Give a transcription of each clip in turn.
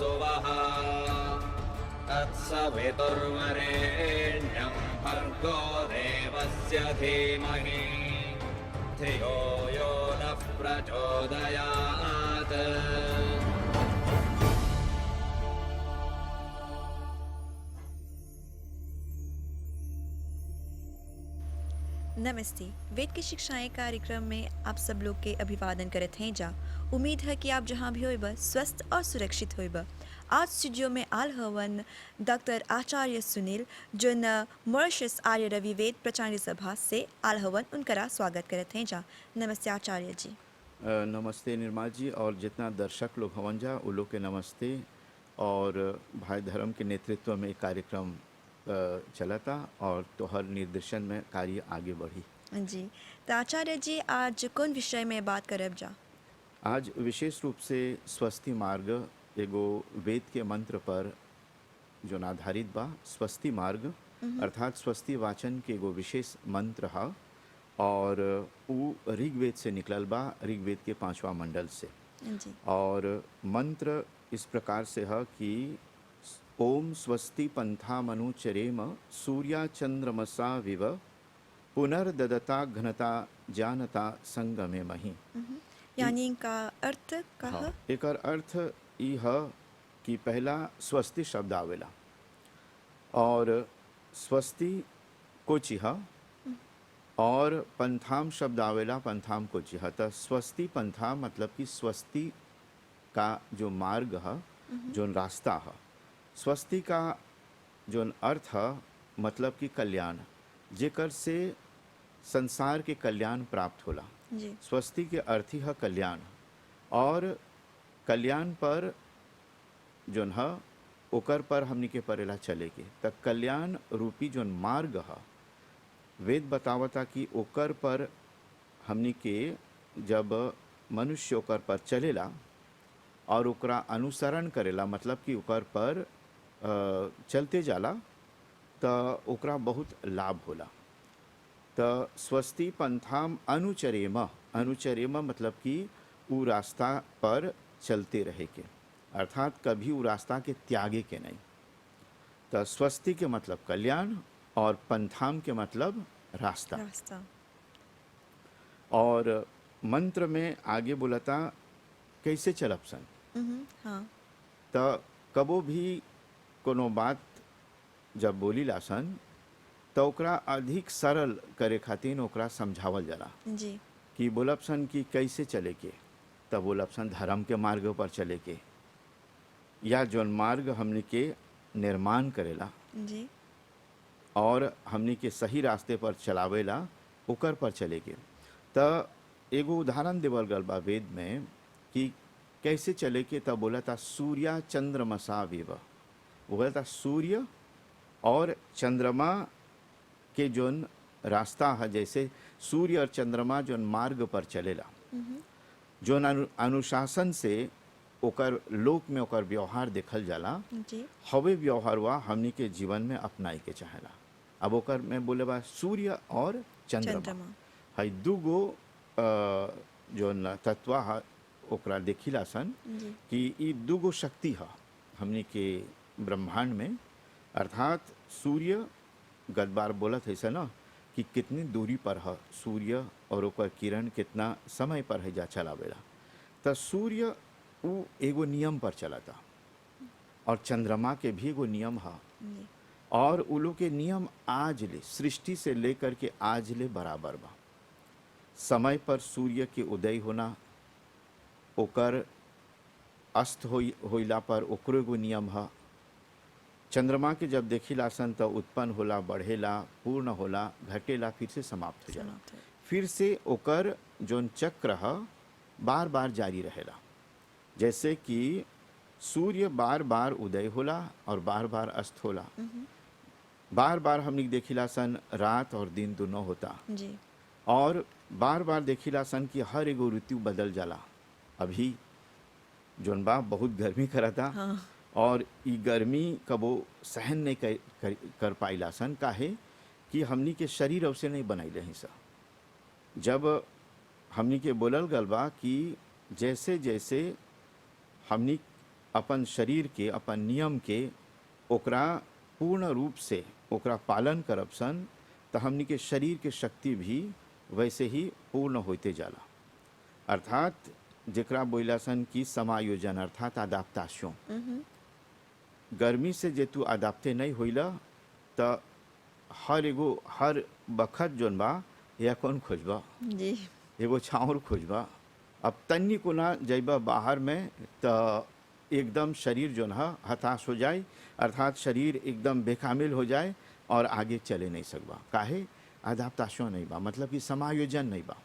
सुवः तत्सवितुर्वरेण्यं भर्गो देवस्य धीमहि धियो यो नः प्रचोदयात्। नमस्ते। वेद की शिक्षाएं कार्यक्रम में आप सब लोग के अभिवादन करत हैं जा। उम्मीद है कि आप जहाँ भी होइबा स्वस्थ और सुरक्षित होइबा। आज स्टूडियो में आल हवन डॉक्टर आचार्य सुनील जो न मॉरिशस आर्य रवि वेद प्रचार सभा से आल हवन उनकरा स्वागत करत हैं जा। नमस्ते आचार्य जी। नमस्ते निर्मा जी और जितना दर्शक लोग हवन जा उन लोग के नमस्ते। और भाई धर्म के नेतृत्व में एक कार्यक्रम चला था और तोहर निर्देशन में कार्य आगे बढ़ी। जी तो आचार्य जी आज कौन विषय में बात करब जा? आज विशेष रूप से स्वस्ति मार्ग एगो वेद के मंत्र पर जो आधारित बा। स्वस्ति मार्ग अर्थात स्वस्ति वाचन के एगो विशेष मंत्र है और वो ऋग्वेद से निकलल बा, ऋग्वेद के 5वां मंडल से। जी और मंत्र इस प्रकार से है कि ओम स्वस्ति पंथा मनुचरेम सूर्या चंद्रमसा विव पुनर्ददता घनता जानता संगमे मही। यानी इनका अर्थ का है? एक अर्थ ई है कि पहला स्वस्ति शब्द आवेला और स्वस्ति कोचि है और पंथाम शब्द आवेला, पंथाम कोचि है। तो स्वस्ति पंथा मतलब कि स्वस्ति का जो मार्ग है, जो रास्ता है। स्वस्ति का जो अर्थ है मतलब कि कल्याण, जेकर से संसार के कल्याण प्राप्त होला। जी स्वस्ति के अर्थ ही है कल्याण और कल्याण पर जोन है ओकर पर हमनी के परेला चले के। तक कल्याण रूपी जोन मार्ग है वेद बतावता कि ओकर पर हमनी के जब मनुष्य ओकर पर चलेला और ओकरा अनुसरण करेला मतलब कि ओकर पर चलते जाला तो ओकरा बहुत लाभ होला। तो स्वस्ति पंथाम अनुचरेम, अनुचरेम मतलब कि वो रास्ता पर चलते रहे के, अर्थात कभी वो रास्ता के त्यागे के नहीं। तो स्वस्ति के मतलब कल्याण और पंथाम के मतलब रास्ता। और मंत्र में आगे बोलता कैसे चलब सन। हाँ तो कबो भी कोनो बात जब बोली लासन तो ओकरा अधिक सरल करे खातिर ओकरा समझावल जाला जी कि बोलब सन कि कैसे चले के। तब बोलब सन धर्म के मार्ग पर चले के या जौन मार्ग हमने के निर्माण करेला जी और हमने के सही रास्ते पर चलावेला ओकर पर चले के। तो एगो उदाहरण देवल गल बा वेद में कि कैसे चले के। तब बोला था सूर्या चंद्रमसा विव, वो बोला था सूर्य और चंद्रमा के जोन रास्ता है, जैसे सूर्य और चंद्रमा जोन मार्ग पर चलेला, जोन अनुशासन से ओकर लोक में ओकर व्यवहार देखल जाला जी हवे व्यवहारवा हमनी के जीवन में अपनाई के चाहेला। अब ओकर में बोले बा सूर्य और चंद्रमा है दूगो जोन तत्व है ओकरा देखिला सन जी कि ई दूगो शक्ति है हमनी के ब्रह्मांड में। अर्थात सूर्य गदबार बोलत है से ना कि कितनी दूरी पर है सूर्य और ओकर किरण कितना समय पर है जा चलावेला। तो सूर्य वो एगो नियम पर चलाता और चंद्रमा के भी एगो नियम है जी और उ लोग के नियम आज ले सृष्टि से लेकर के आज ले बराबर बा। समय पर सूर्य के उदय होना, ओकर अस्त होइला पर ओकरो एगो नियम है। चंद्रमा के जब देखिला सन तो उत्पन्न होला, बढ़ेला, पूर्ण होला, घटेला, फिर से समाप्त हो जाला। फिर से ओकर जोन चक्र है बार बार जारी रहेला। जैसे कि सूर्य बार बार उदय होला और बार बार अस्त होला, बार बार हमने देखिला सन रात और दिन दोनों होता जी और बार बार देखिला सन कि हर एगो ऋतु बदल जाला। अभी जोन बा बहुत गर्मी करता हाँ और ई गर्मी कबो सहन नहीं कर पाइला सन, काहे कि हमनी के शरीर अवसे नहीं बनैले हैं सा। जब हमनी के बोलल गल बा कि जैसे जैसे हमनी अपन शरीर के अपन नियम के ओकरा पूर्ण रूप से ओकरा पालन करब सन तो हमनी के शरीर के शक्ति भी वैसे ही पूर्ण होते जाला। अर्थात जेकरा बोला सन कि समायोजन अर्थात अडाप्टाशन। गर्मी से जे तू अडाप्टे नहीं होइला तो हर बखत जोन बा या कौन खोजबा जी एगो छाँवर खोजबा। अब तन्नी को ना जइबा बाहर में तो एकदम शरीर जोन है हताश हो जाए, अर्थात शरीर एकदम बेकामिल हो जाए और आगे चले नहीं सकबा। काहे? अडाप्टाशन नहीं बा, मतलब कि समायोजन नहीं बा।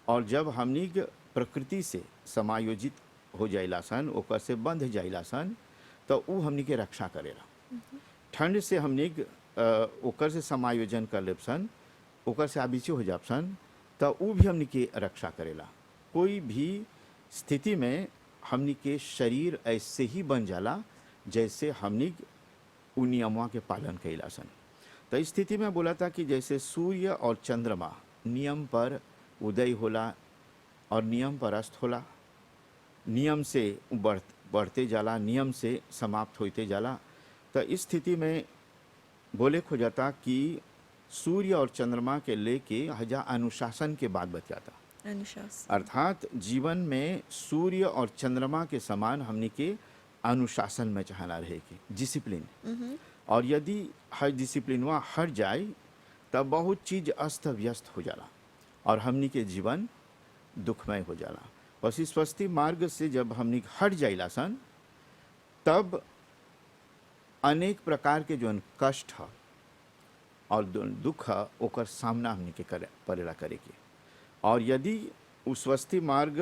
और जब हमनी के प्रकृति से समायोजित हो जाइला सन, ओकर से बंध जाइला सन, तो ऊ हमनी के रक्षा करेला। ठंड से हमनी ओकर से समायोजन कर लेब सन, ओकर से आबिचे हो जाब सन, तो ऊ भी हमनी के रक्षा करेला। कोई भी स्थिति में हमनी के शरीर ऐसे ही बन जाला जैसे हमनी उ नियमों के पालन कैला सन। तो इस स्थिति में बोला था कि जैसे सूर्य और चंद्रमा नियम पर उदय होला और नियम पर अस्त होला, नियम से बढ़ते जाला, नियम से समाप्त होते जाला। तो इस स्थिति में बोले खो जाता कि सूर्य और चंद्रमा के लेके हजा अनुशासन के बाद बचाता। अनुशासन अर्थात जीवन में सूर्य और चंद्रमा के समान हमनी के अनुशासन में चाहना रहे के डिसिप्लिन। और यदि हर डिसिप्लिनवा हट जाए तब बहुत चीज अस्त व्यस्त हो जाला और हमनी के जीवन दुखमय हो जाला। बस इस स्वस्ति मार्ग से जब हमनी हट जाइला सन तब अनेक प्रकार के जो कष्ट है और दुख है ओकर सामना हमनी के परेला करे के। और यदि उस स्वस्ति मार्ग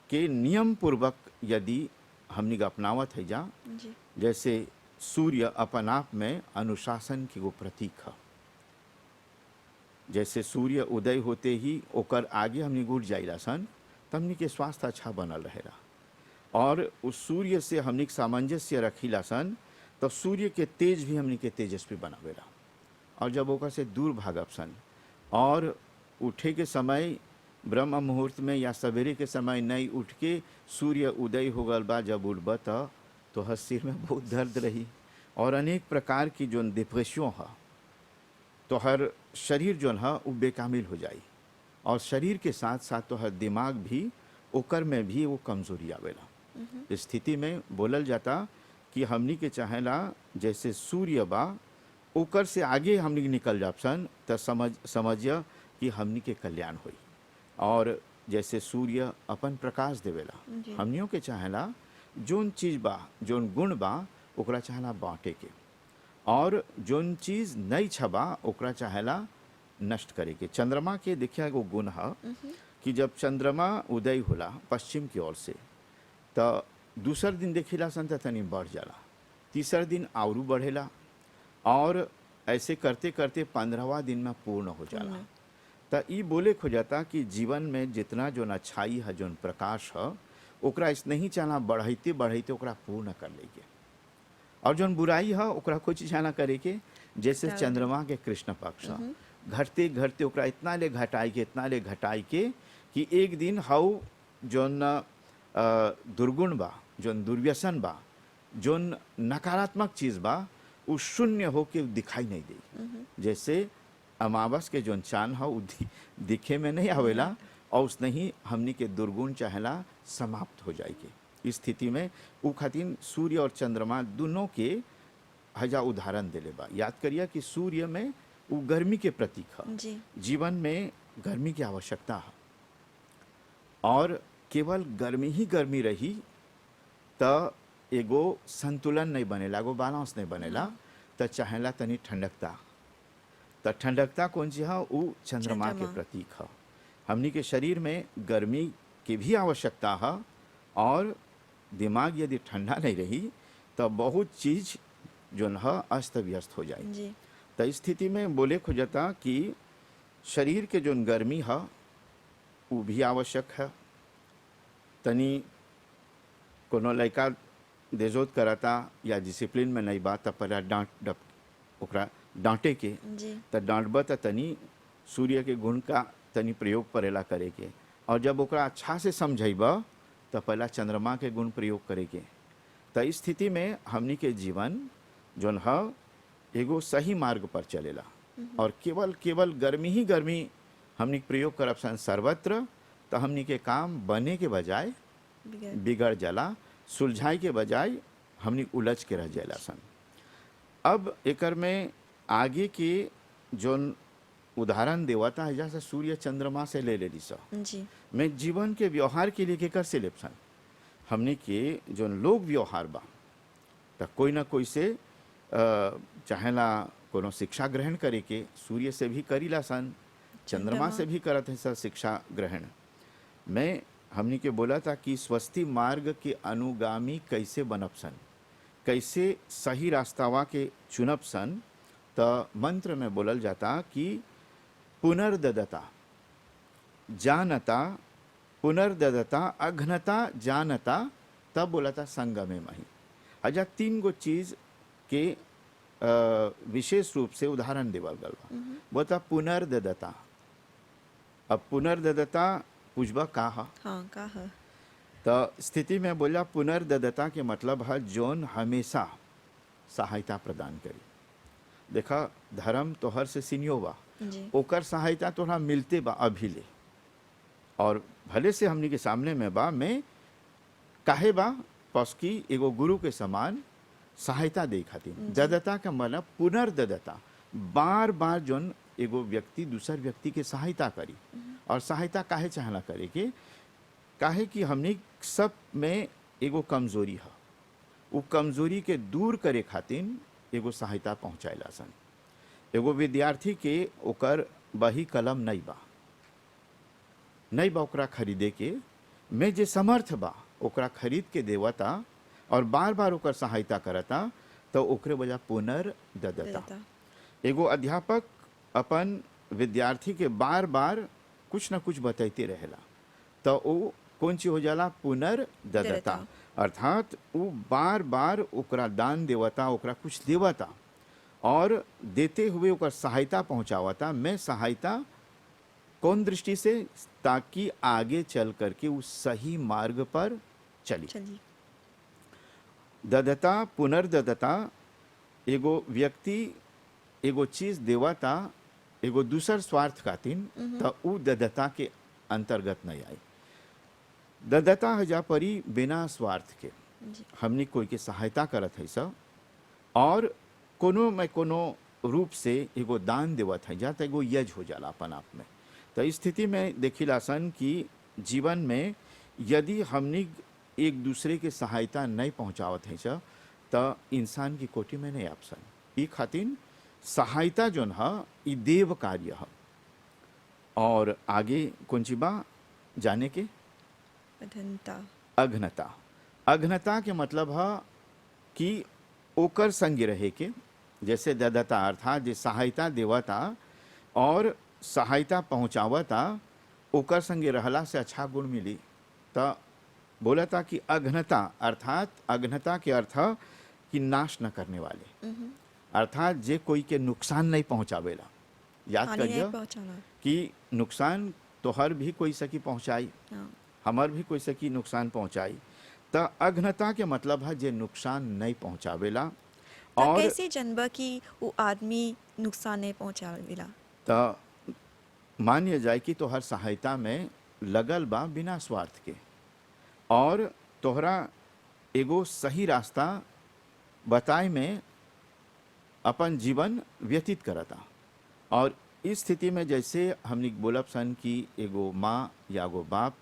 के नियम पूर्वक यदि हमनी का अपनावत है जा, जैसे सूर्य अपन आप में अनुशासन की वो प्रतीक है। जैसे सूर्य उदय होते ही ओकर आगे हमनी गुड़ जाइला सन तो हमनी के स्वास्थ्य अच्छा बनल रहेला। और उस सूर्य से हमनी के सामंजस्य रखिला सन तो सूर्य के तेज भी हमनी के तेजस्वी बनावेला। और जब ओकर से दूर भागब सन और उठे के समय ब्रह्म मुहूर्त में या सवेरे के समय नहीं उठ के सूर्य उदय हो गल बा जब उठब तो हर सिर में बहुत दर्द रही और अनेक प्रकार की जो डिप्रेशन है, तो हर शरीर जो है वो बेकामिल हो जाई और शरीर के साथ साथ तो हर दिमाग भी ओकर में भी वो कमजोरी आवेला। इस स्थिति में बोलल जाता कि हमनी के चाहेला जैसे सूर्य बा ओकर से आगे हमनी निकल जाब सन तो समझिए कि हमनी के कल्याण होई। और जैसे सूर्य अपन प्रकाश देवेला, हमनियों के चाहेला जोन चीज बा जोन गुण बा ओकरा चाहेला बांटे के, और जोन चीज नहीं छबा ओकरा चाहेला नष्ट करे के। चंद्रमा के देखिए एगो गुण है कि जब चंद्रमा उदय होला पश्चिम की ओर से तो दूसर दिन देखिला सन तो तनी बढ़ जाला, तीसर दिन आउरू बढ़ेला और ऐसे करते करते 15वां दिन में पूर्ण हो जाला। तो ई बोले खो जाता कि जीवन में जितना जो अच्छाई है जो प्रकाश है ओकरा इस नहीं चाहना बढ़ते बढ़ते ओकरा पूर्ण कर लेके, और जो बुराई है ओकरा कुछ चाहना करे के जैसे चंद्रमा के कृष्ण पक्ष घटते घटते ओकरा इतना ले घटाई के कि एक दिन हाउ जोन दुर्गुण बा जोन दुर्व्यसन बा जोन नकारात्मक चीज बा वो शून्य होके दिखाई नहीं दे। जैसे अमावस के जोन चांद है वो दिखे में नहीं आवेला और उसने ही हमनी के दुर्गुण चाहेला समाप्त हो जाएगी। इस स्थिति में वो खातिर सूर्य और चंद्रमा दोनों के हजा उदाहरण दिले बा। याद करिए कि सूर्य में वो गर्मी के प्रतीक है, जीवन में गर्मी की आवश्यकता है और केवल गर्मी ही गर्मी रही तो एगो संतुलन नहीं बनेला, एगो बैलेंस नहीं बनेला। तो चाहेला तनी ठंडकता, तो ठंडकता कौन सी है? वो चंद्रमा के प्रतीक है। हमनी के शरीर में गर्मी की भी आवश्यकता है और दिमाग यदि ठंडा नहीं रही तो बहुत चीज जो है अस्त व्यस्त हो जाए। तो इस स्थिति में बोले खो जाता कि शरीर के जो गर्मी है वो भी आवश्यक है। तनी कोनो लड़का देजोत कराता या डिसिप्लिन में नहीं बात पर डांटे के तो डांटब तो तनी सूर्य के गुण का तनी प्रयोग परेला करे के, और जब ओकरा अच्छा से समझेब तो पहला चंद्रमा के गुण प्रयोग करे के, त इस स्थिति में हमनी के जीवन जोन ह एगो सही मार्ग पर चलेला और केवल केवल गर्मी ही गर्मी हमनी के प्रयोग करब सन सर्वत्र, तो हमनी के काम बने के बजाय बिगड़ बिगड़ जाला, सुलझाई के बजाय हमनी उलझ के रह जाला सन। अब एकर में आगे के जोन उदाहरण देवता है जैसे सूर्य चंद्रमा से ले लेली सा जी मैं जीवन के व्यवहार के लिए केकर से लेप सन। हमनी के जोन लोग व्यवहार बा त कोई ना कोई से चाहेला कोनो शिक्षा ग्रहण करे के सूर्य से भी करीला सन, चंद्रमा से भी करत है सर शिक्षा ग्रहण। मैं हमनी के बोला था कि स्वस्ति मार्ग के अनुगामी कैसे बनब सन, कैसे सही रास्तावा के चुनब सन। त मंत्र में बोलल जाता कि पुनर्ददता जानता, पुनर्ददता अघ्नता जानता, तब बोला था संगमे मही। अजा 3 गो चीज के विशेष रूप से उदाहरण देवल गल बा। बोलता पुनर्ददता। अब पुनर्ददता पूछबा का हा? हाँ का है तो स्थिति में बोला पुनर्ददता के मतलब है जोन हमेशा सहायता प्रदान करी। देखा धर्म तोहर से सीनियो बा, जी ओकर सहायता तोहरा मिलते बा अभी ले, और भले से हमनी के सामने में बा, मैं काहे बा पसकी एगो गुरु के समान सहायता दे खातिर। ददता का मतलब पुनर्ददता, बार बार जोन एगो व्यक्ति दूसर व्यक्ति के सहायता करी। और सहायता काहे चाहला करे के, काहे कि हमनी सब में एगो कमजोरी है, वो कमजोरी के दूर करे खातिर एगो सहायता पहुँचाएला सन। एगो विद्यार्थी के ओकर बही कलम नहीं बा ओकरा खरीदे के, मैं जे समर्थ बा ओकरा खरीद के देवता और बार बार ओकर सहायता करता, तो ओकरे वजह पुनर्ददता। ददता एगो अध्यापक अपन विद्यार्थी के बार बार कुछ ना कुछ बताते रहेला, तो वो कौन चीज हो जाला? पुनर्ददता। ददता। अर्थात वो बार बार ओकरा दान देवता, ओकरा कुछ देवता और देते हुए ओकर सहायता पहुंचावता। मैं सहायता कौन दृष्टि से? ताकि आगे चल करके उस सही मार्ग पर चली। चलिए ददता पुनर्ददता, एगो व्यक्ति एगो चीज देवता एगो दूसर स्वार्थ खातिर, तो उ ददता के अंतर्गत नहीं आई। ददता हजा परी बिना स्वार्थ के जी हमनी कोई के सहायता करत है सब, और कोनो में कोनो रूप से एगो दान देवत है जा, तो एगो यज हो जाला अपन आप में। तो इस स्थिति में देखिला सन कि जीवन में यदि हमनी एक दूसरे के सहायता नहीं पहुंचावत है सब, तो इंसान की कोटि में नहीं आप सन। ई खातिर सहायता जोन है ई देव कार्य है। और आगे कौन ची बा जाने के? अधनता अघ्नता। अघ्नता के मतलब है कि ओकर संग रहे के, जैसे ददता अर्थात जे सहायता देवता और सहायता पहुंचावता, ओकर संगे रहला से अच्छा गुण मिली। तो बोला था कि अघ्नता अर्थात अघ्नता के अर्थ है कि नाश न करने वाले, अर्थात जे कोई के नुकसान नहीं पहुंचावेला। याद हानि नहीं करिए पहुंचाना। कि नुकसान तोहर भी कोई सकी पहुंचाई, हाँ हमार भी कोई सकी नुकसान पहुंचाई। तो अघ्नता के मतलब है जे नुकसान नहीं पहुंचावेला। तो और कैसे जनबा कि वो आदमी नुकसान नहीं पहुंचावेला? तो मानिए जाए कि तोहर सहायता में लगल बा बिना स्वार्थ के, और तोहरा एगो सही रास्ता बताए में अपन जीवन व्यतीत करता। और इस स्थिति में जैसे हमने बोलब सन कि एगो माँ या एगो बाप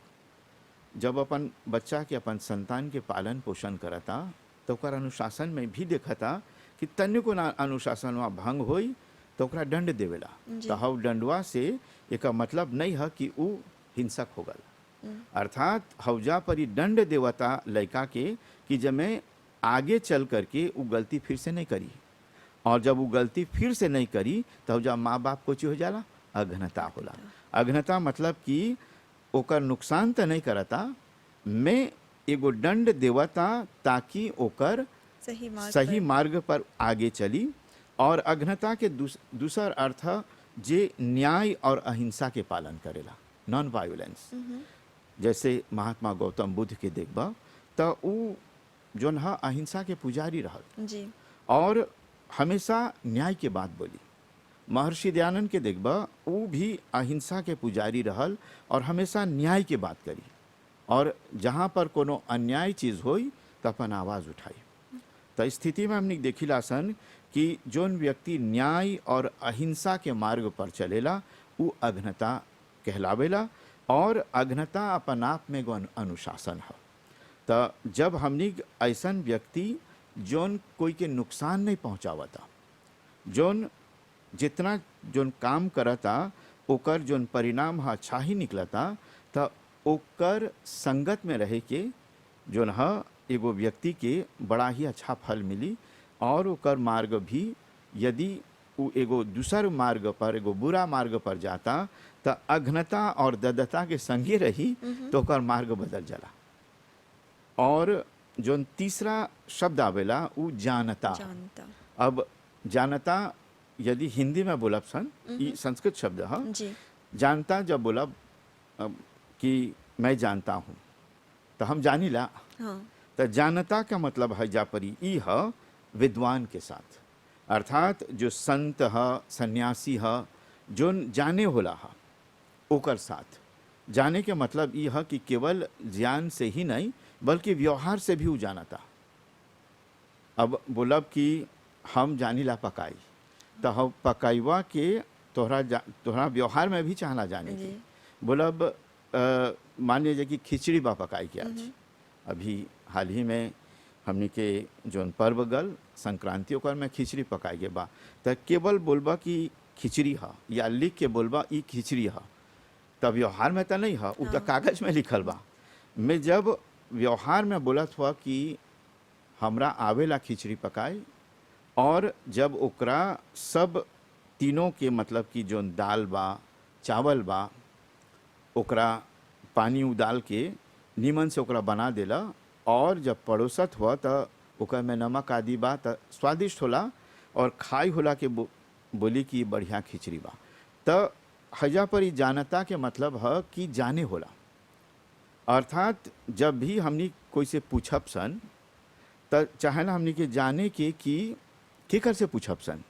जब अपन बच्चा के अपन संतान के पालन पोषण करता, तो ओकर अनुशासन में भी देखता कि तन्य को अनुशासन वहाँ भंग होई तो ओकरा दंड देवेला। जी। तो हव दंडवा से एक मतलब नहीं है कि उ हिंसक हो गल, अर्थात हौजा पर ही दंड देवता लड़का के कि जब मैं आगे चल करके वो गलती फिर से नहीं करी, और जब वो गलती फिर से नहीं करी तो हौजा माँ बाप को हो जाला अघ्नता होला। अघ्नता मतलब कि ओकर नुकसान तो नहीं करता, मैं एगो दंड देवता ताकि ओकर सही मार्ग पर आगे चली। और अघ्नता के दूसर अर्थ जे न्याय और अहिंसा के पालन करेला, नॉन वायोलेंस। जैसे महात्मा गौतम बुद्ध के देखबा तो उ जोन ह अहिंसा के पुजारी रहल जी और हमेशा न्याय के बात बोली। महर्षि दयानंद के देखबा वो भी अहिंसा के पुजारी रहल और हमेशा न्याय के बात करी और जहाँ पर कोनो अन्याय चीज होई त अपन आवाज उठाई। तो स्थिति में हमने देखिला सन कि जोन व्यक्ति न्याय और अहिंसा के मार्ग पर चलेला वो अघ्नता कहलावेला और अघ्नता अपन आप में एगो अनुशासन है। तो जब हमनी ऐसन व्यक्ति जोन कोई के नुकसान नहीं पहुंचावता, जोन जितना जोन काम करता ओकर जोन परिणाम है अच्छा ही निकलता, तो ओकर संगत में रहे के जोन है एगो व्यक्ति के बड़ा ही अच्छा फल मिली और ओकर मार्ग भी यदि वो एगो दूसर मार्ग पर एगो बुरा मार्ग पर जाता तो अघ्नता और ददता के संगे रही तो ओकर मार्ग बदल जाला। और जोन तीसरा शब्द आवेला वो जानता। जानता अब जानता यदि हिंदी में बोलब सन ये संस्कृत शब्द है। जी जानता जब बोलब कि मैं जानता हूँ तो हम जानीला, हाँ तो जानता का मतलब है जा परी ई है विद्वान के साथ, अर्थात जो संत है सन्यासी है जोन जाने होला है ओकर साथ। जाने के मतलब ई है कि केवल ज्ञान से ही नहीं बल्कि व्यवहार से भी वो जानता। अब बोलब कि हम जानीला पकाई तो हम पकाईवा के तोहरा व्यवहार में भी चाहना जाने की। बोलब मान लीजिए कि खिचड़ी बा पकाई के आज, अभी हाल ही में हमने के जोन पर्व गल संक्रांति ओकर में खिचड़ी पकाई के बा, तो केवल बोलबा कि खिचड़ी है या लिख के बोलबा ई खिचड़ी है, तब व्यवहार में तो नहीं है, वो तो कागज में लिखल बा। मैं जब व्यवहार में बोलत हुआ कि हमरा आवेला खिचड़ी पकाई और जब ओकरा सब तीनों के मतलब कि जोन दाल बा चावल बा ओकरा पानी उदाल के नीमन से ओकरा बना देला और जब परोसत हुआ तो ओकर में नमक आदि बा तो स्वादिष्ट होला और खाई होला के बोली कि बढ़िया खिचड़ी बा। तो हजा पर ही जानता के मतलब है कि जाने होला, अर्थात जब भी हमनी कोई से पूछब सन तो चाहे ना हमनी के जाने के कि केकर से पूछब सन।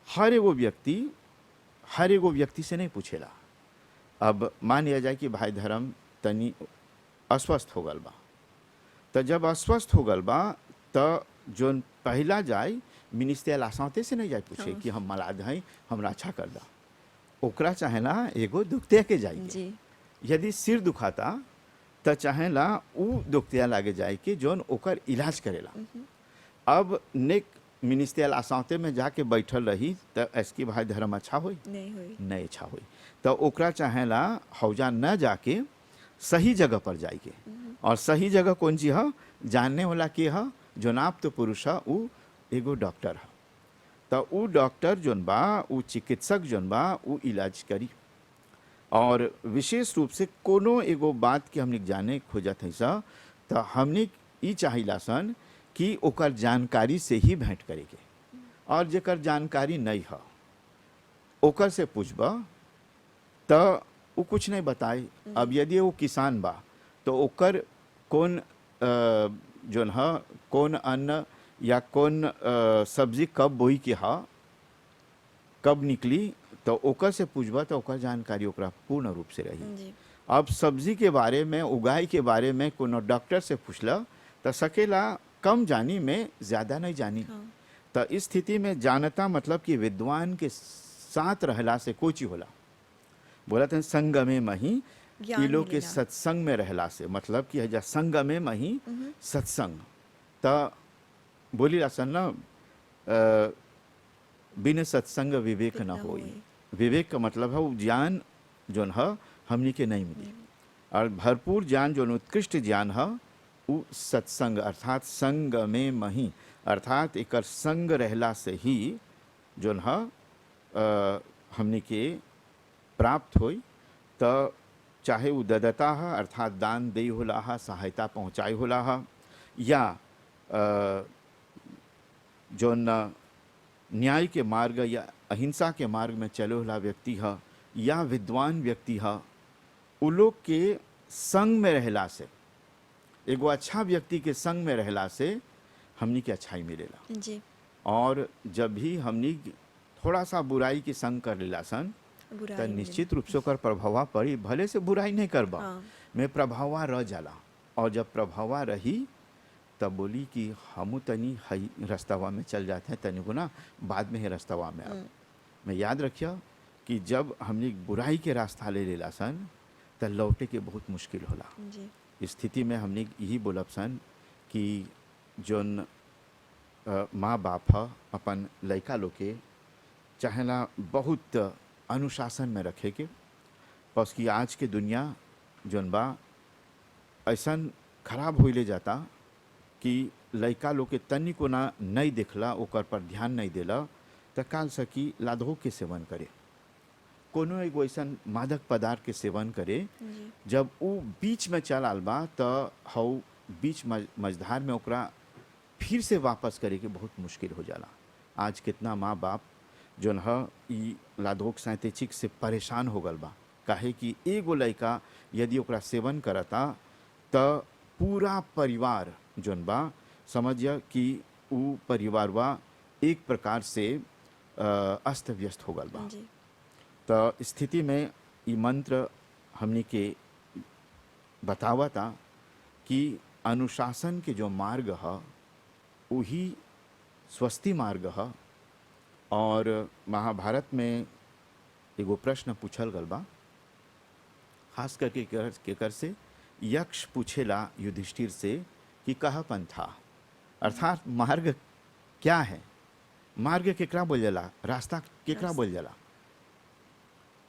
हर एगो व्यक्ति से नहीं पूछेला। अब मान लिया जाए कि भाई धर्म तनी अस्वस्थ हो गल बा, तो जब अस्वस्थ हो गल बा तो जोन पहला जाए मिनिस्टर आसाते से नहीं जाए पूछे कि हम मलाद हैं हमरा अच्छा कर दा, ओकरा चाहेला एगो दुखते के जाए। यदि सिर दुखाता तो चाहेला उ दुखतिया लागे जाए कि जोन ओकर इलाज करेला। अब नेक मिनिस्टर आसाते में जाके बैठल रही तो ऐसकी भाई धर्म अच्छा होई नहीं अच्छा होई, तो ओकरा चाहेला हौजा न जाके सही जगह पर जाइए। और सही जगह कौन सी है जानने वाला के है जो नाप तो पुरुष है उ एगो डॉक्टर है। तो उ डॉक्टर जोन बा उ चिकित्सक जोन बा उ इलाज करी। और विशेष रूप से कोनो एगो बात के हमने जाने खोजत है सा तो हमने ई चाहिला सन कि ओकर जानकारी से ही भेंट करेके। और जेकर जानकारी नहीं है ओकर से पूछबा तो वो कुछ नहीं बताए। अब यदि वो किसान बा तो ओकर कौन जोन है कौन अन्न या कौन सब्जी कब बोई के हा कब निकली तो ओकर से पूछबा तो ओकर जानकारी ओकरा पूर्ण रूप से रही। अब सब्जी के बारे में उगाई के बारे में कोनो डॉक्टर से पूछला तो सकेला कम जानी में ज़्यादा नहीं जानी। तो इस स्थिति में जानता मतलब कि विद्वान के साथ रहला से कोची होला। बोला था संग में मही ई लोग के सत्संग में रहला से मतलब कि हजा संग में मही सत्संग। तो बोली रासन ना बिन सत्संग विवेक न होई। विवेक का मतलब है वो ज्ञान जोन है हमनी के नहीं मिली। और भरपूर ज्ञान जो उत्कृष्ट ज्ञान है वो सत्संग अर्थात संग में मही अर्थात एकर संग रहला से ही जोन है हमनी के प्राप्त होई। तो चाहे वो ददता है अर्थात दान दे होला है सहायता पहुँचाई होला है या जोन न्याय के मार्ग या अहिंसा के मार्ग में चले होला व्यक्ति है या विद्वान व्यक्ति है उ लोग के संग में रहला से एगो अच्छा व्यक्ति के संग में रहला से हमनी के अच्छाई मिलेला। जी। और जब भी हमनी थोड़ा सा बुराई के संग कर लेला सन तो बुराई निश्चित रूप से ओकर प्रभाव पड़ी, भले से बुराई नहीं करबा हाँ। में प्रभाव रह जाला। और जब प्रभाव रही तब बोली कि हमू तनी हई रास्तावा में चल जाते हैं, तनी को ना बाद में ही रास्तावा में अब मैं याद रखिया कि जब हमने बुराई के रास्ता ले लेला सन तो लौटे के बहुत मुश्किल होला। जी। इस स्थिति में हमने यही बोलब सन कि जोन माँ बाप ह अपन लड़का लोग के चाहेला बहुत अनुशासन में रखे के, बस कि आज के दुनिया जोन बा ऐसन खराब होइले जाता कि लड़का लोग के तनी को ना नहीं देखला, ओकर पर ध्यान नहीं देला तो काल सकी लाधो के सेवन करे, कोनो एगो ऐसन मादक पदार्थ के सेवन करे। जी। जब वो बीच में चल आल बा तो हौ बीच मझधार में ओकरा फिर से वापस करे के बहुत मुश्किल हो जाला। आज कितना माँ बाप जोन ह ई लाधोक साइंटिक से परेशान हो गल बा, काहे कि एगो लड़का यदि ओकरा सेवन करता तो पूरा परिवार जोन बा समझिया कि उ परिवारवा एक प्रकार से अस्त व्यस्त हो गल बा। जी। तो स्थिति में ये मंत्र हमनी के बतावता कि अनुशासन के जो मार्ग है वही स्वस्ति मार्ग है। और महाभारत में एगो प्रश्न पूछल गल बा, खास करके केकर से यक्ष पूछेला युधिष्ठिर से कि कह पंथा, अर्थात मार्ग क्या है, मार्ग केकरा बोल जाला, रास्ता केकरा बोल जाला।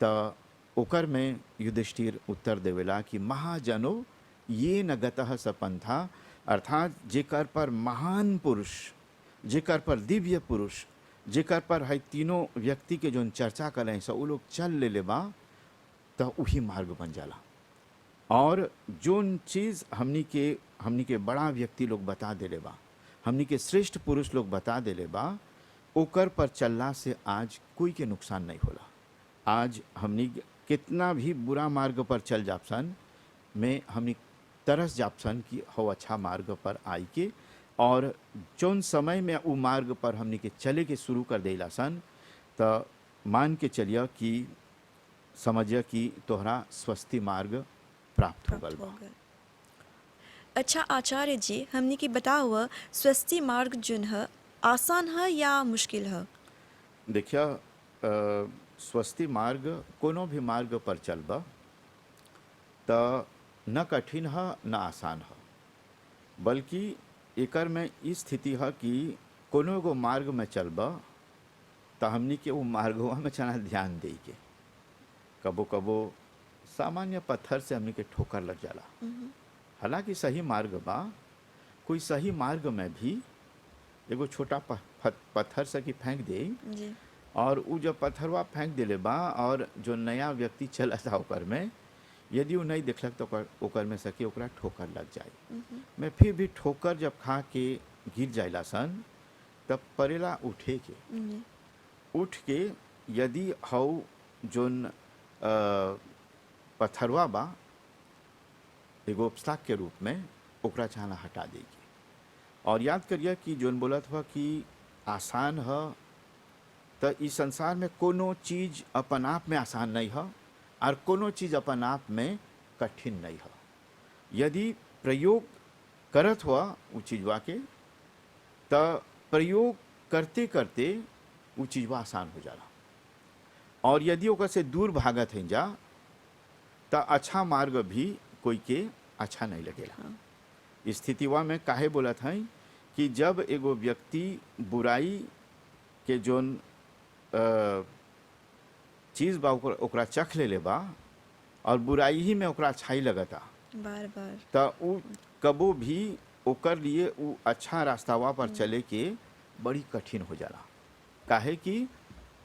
तो ओकर में युधिष्ठिर उत्तर देवेला कि महाजनो ये न गतः सपंथा, अर्थात जेकर पर महान पुरुष, जेकर पर दिव्य पुरुष, जेकर पर है तीनों व्यक्ति के जोन चर्चा करें सो वो लोग चल ले लेबा तो वही मार्ग बन जाला। और जोन चीज़ हमनी के बड़ा व्यक्ति लोग बता दे लेबा, हमनी के श्रेष्ठ पुरुष लोग बता दे लेबा, ओकर पर चलना से आज कोई के नुकसान नहीं होला। आज हमनी कितना भी बुरा मार्ग पर चल जापसन में हमनी तरस जापसन कि हो अच्छा मार्ग पर आई के, और जौन समय में वो मार्ग पर हमनी के चले के शुरू कर देला सन तो मान के चलिए कि समझिए कि तोहरा स्वस्ति मार्ग प्राप्त हो गल बा। अच्छा आचार्य जी, हमने की बता हुआ स्वस्ति मार्ग जोन है आसान है या मुश्किल है? देखिए स्वस्ति मार्ग कोनो भी मार्ग पर चलबा तो न कठिन है न आसान है, बल्कि एकर में इस स्थिति है कि कोनो एगो मार्ग में चलबा तो हमनी के वो मार्गवा में चना ध्यान दे के, कबो कबो सामान्य पत्थर से हमनी के ठोकर लग जाला। हालांकि सही मार्ग बा, कोई सही मार्ग में भी एगो छोटा पत्थर से की फेंक दे जी। और वो जब पत्थरवा फेंक दिले बा और जो नया व्यक्ति चल था ओकर में यदि वो नहीं देखलक तो ओकर में सके ओकरा ठोकर लग जाए। मैं फिर भी ठोकर जब खा के गिर जाइला सन तब परेला उठे के, उठ के यदि हौ जोन पत्थरवा बा एगो उपस्ताक के रूप में ओकरा चाहना हटा देगी। और याद करिए कि जोन बोलत हुआ कि आसान है, तो इस संसार में कोनो चीज़ अपन आप में आसान नहीं है और कोनो चीज़ अपन आप में कठिन नहीं है। यदि प्रयोग करत हुआ वो चीज़वा के तो प्रयोग करते करते वो चीज़वा आसान हो जाला। और यदि ओकर से दूर भागत हैं जा तो अच्छा मार्ग भी कोई के अच्छा नहीं लगेला। स्थितिवा में काहे बोलत हैं कि जब एगो व्यक्ति बुराई के जोन चीज़ बा ओकरा चख ले बा और बुराई ही में ओकरा अच्छाई लगता बार बार, तो उ कबो भी ओकर लिए उ अच्छा रास्तावा पर चले के बड़ी कठिन हो जाला। काहे कि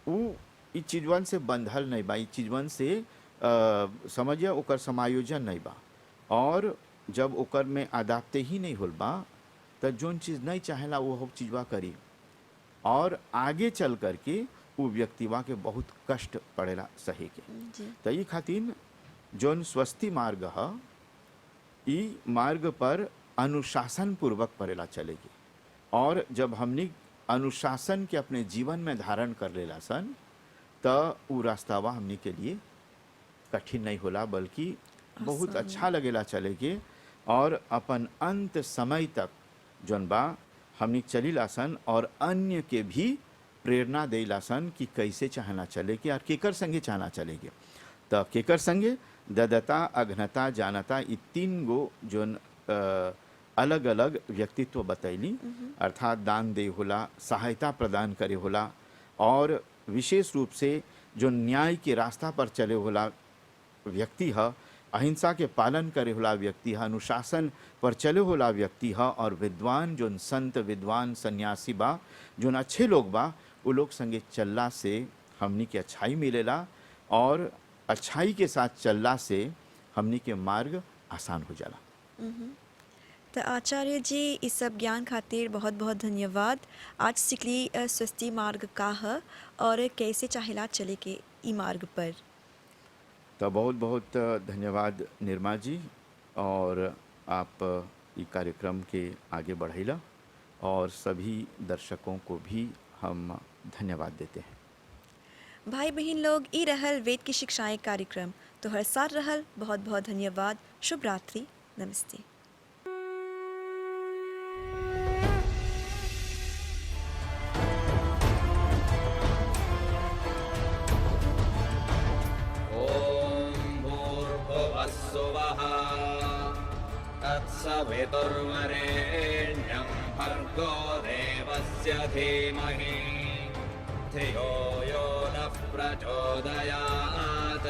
उ इ चीजवन से बंधल नहीं बा, इ चीजवन से समझिए ओकर समायोजन नहीं बा। और जब ओकर में आदाप्ते ही नहीं होल बा तो जोन चीज़ नहीं चाहेला वो चीज़वा करी और आगे चल करके वो व्यक्तिवा के बहुत कष्ट पड़ेला सही के। तो ये खातिर जोन स्वस्ति मार्ग है, ई मार्ग पर अनुशासन पूर्वक परेला चलेगी। और जब हमनी अनुशासन के अपने जीवन में धारण कर लेला सन त उ रास्तावा हमनी के लिए कठिन नहीं होला, बल्कि बहुत आसान। अच्छा लगेला चले के। और अपन अंत समय तक जौन बा हमनी चलीला सन और अन्य के भी प्रेरणा देला सन कि कैसे चाहना चले के और केकर संगे चाहना चलेगे। त केकर संगे ददता, अघनता, जानता, ई तीन गो जोन अलग अलग व्यक्तित्व बतैली, अर्थात दान दे होला, सहायता प्रदान करे होला, और विशेष रूप से जो न्याय के रास्ता पर चले होला व्यक्ति है, अहिंसा के पालन करे होला व्यक्ति है, अनुशासन पर चले होला व्यक्ति है, और विद्वान जोन संत, विद्वान सन्यासी बा, जोन अच्छे लोग बा, वो लोग संगे चलला से हमनी के अच्छाई मिलेला, और अच्छाई के साथ चलला से हमनी के मार्ग आसान हो जाला। तो आचार्य जी इस सब ज्ञान खातिर बहुत बहुत धन्यवाद। आज सिकली स्वस्थी मार्ग का है और कैसे चाहेला चले के ई मार्ग पर। तो बहुत बहुत धन्यवाद निर्मा जी, और आप ये कार्यक्रम के आगे बढ़ैला, और सभी दर्शकों को भी हम धन्यवाद देते हैं। भाई बहन लोग, ई रहल वेद की शिक्षाएं कार्यक्रम तो हर साल रहल। बहुत बहुत धन्यवाद। शुभ रात्रि। नमस्ते। तत्सवितुर्वरेण्यं भर्गो देवस्य धीमहि धियो यो नः प्रचोदयात्।